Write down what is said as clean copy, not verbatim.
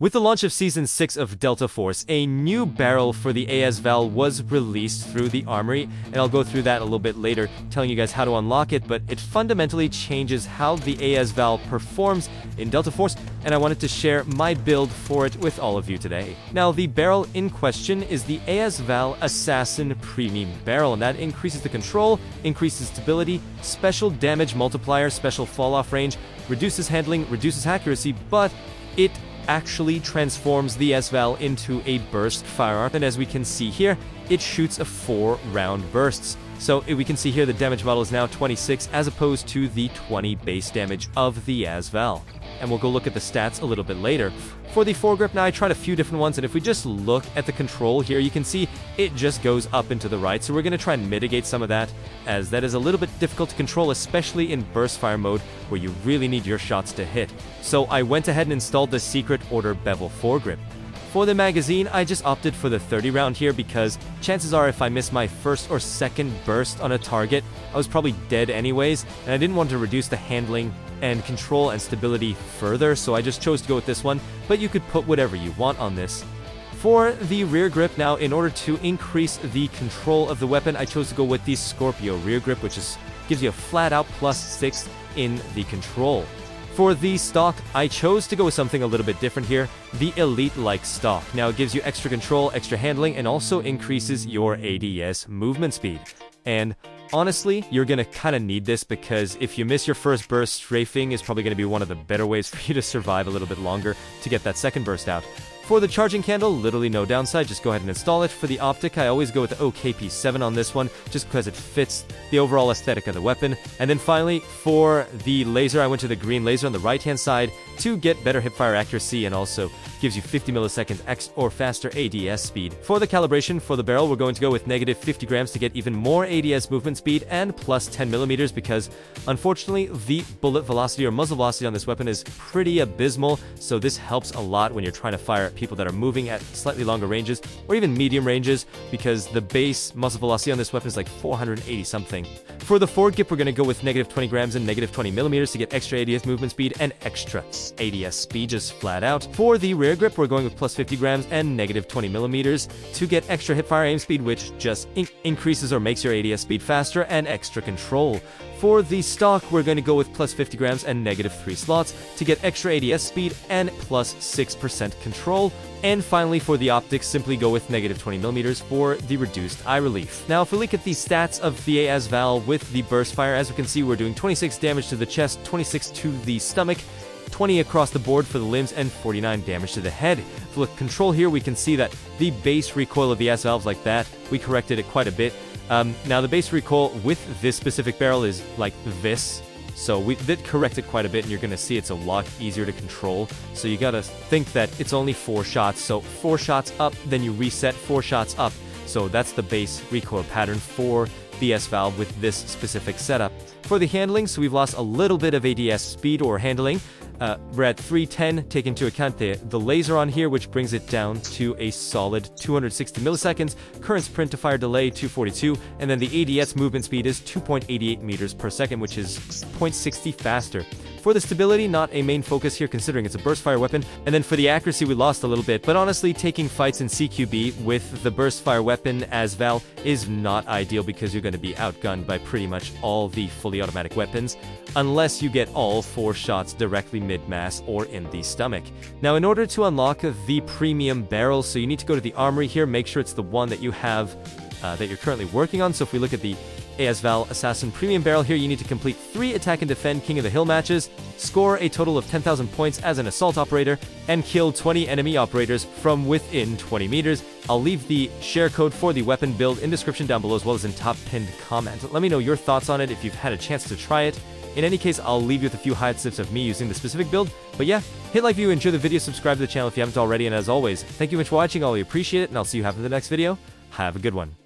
With the launch of Season 6 of Delta Force, a new barrel for the AS Val was released through the armory, and I'll go through that a little bit later, telling you guys how to unlock it, but it fundamentally changes how the AS Val performs in Delta Force, and I wanted to share my build for it with all of you today. Now, the barrel in question is the AS Val Assassin Premium Barrel, and that increases the control, increases stability, special damage multiplier, special fall-off range, reduces handling, reduces accuracy, but it actually transforms the AS Val into a burst firearm, and as we can see here, it shoots a 4-round bursts. So we can see here the damage model is now 26 as opposed to the 20 base damage of the AS Val. And we'll go look at the stats a little bit later. For the foregrip, now I tried a few different ones, and if we just look at the control here, you can see it just goes up and to the right. So we're going to try and mitigate some of that, as that is a little bit difficult to control, especially in burst fire mode, where you really need your shots to hit. So I went ahead and installed the Secret Order bevel foregrip. For the magazine, I just opted for the 30 round here because chances are if I miss my first or second burst on a target, I was probably dead anyways, and I didn't want to reduce the handling and control and stability further, so I just chose to go with this one, but you could put whatever you want on this. For the rear grip, now in order to increase the control of the weapon, I chose to go with the Scorpio rear grip, which gives you a flat out +6 in the control. For the stock, I chose to go with something a little bit different here, the Elite-like stock. Now it gives you extra control, extra handling, and also increases your ADS movement speed. And honestly, you're going to kind of need this because if you miss your first burst, strafing is probably going to be one of the better ways for you to survive a little bit longer to get that second burst out. For the charging candle, literally no downside, just go ahead and install it. For the optic, I always go with the OKP7 on this one, just because it fits the overall aesthetic of the weapon. And then finally, for the laser, I went to the green laser on the right-hand side to get better hipfire accuracy and also gives you 50 milliseconds X or faster ADS speed. For the calibration, for the barrel, we're going to go with -50 grams to get even more ADS movement speed and +10 millimeters because, unfortunately, the bullet velocity or muzzle velocity on this weapon is pretty abysmal, so this helps a lot when you're trying to fire at people that are moving at slightly longer ranges or even medium ranges because the base muzzle velocity on this weapon is like 480 something. For the foregrip, we're going to go with -20 grams and -20 millimeters to get extra ADS movement speed and extra ADS speed just flat out. For the rear grip, we're going with +50 grams and -20 millimeters to get extra hipfire aim speed, which just increases or makes your ADS speed faster and extra control. For the stock, we're going to go with +50 grams and -3 slots to get extra ADS speed and +6% control. And finally, for the optics, simply go with -20 millimeters for the reduced eye relief. Now, if we look at the stats of the AS Val with the burst fire, as we can see, we're doing 26 damage to the chest, 26 to the stomach, 20 across the board for the limbs, and 49 damage to the head. If we look at control here, we can see that the base recoil of the AS Val is like that. We corrected it quite a bit. Now, the base recoil with this specific barrel is like this. So we did correct it quite a bit, and you're going to see it's a lot easier to control. So you got to think that it's only 4 shots. So 4 shots up, then you reset 4 shots up. So that's the base recoil pattern for the AS Val with this specific setup. For the handling, so we've lost a little bit of ADS speed or handling. We're at 310, take into account the laser on here, which brings it down to a solid 260 milliseconds, current sprint to fire delay 242, and then the ADS movement speed is 2.88 meters per second, which is 0.60 faster. For the stability, not a main focus here considering it's a burst fire weapon, and then for the accuracy we lost a little bit, but honestly taking fights in CQB with the burst fire weapon as Val is not ideal because you're going to be outgunned by pretty much all the fully automatic weapons, unless you get all 4 shots directly mid-mass or in the stomach. Now, in order to unlock the premium barrel, so you need to go to the armory here, make sure it's the one that you have, that you're currently working on. So if we look at the AS Val Assassin Premium Barrel here, you need to complete 3 Attack and Defend King of the Hill matches, score a total of 10,000 points as an assault operator, and kill 20 enemy operators from within 20 meters. I'll leave the share code for the weapon build in description down below as well as in top pinned comment. Let me know your thoughts on it if you've had a chance to try it. In any case, I'll leave you with a few highlight tips of me using the specific build. But yeah, hit like if you enjoyed the video, subscribe to the channel if you haven't already, and as always, thank you much for watching, I really appreciate it, and I'll see you in the next video. Have a good one.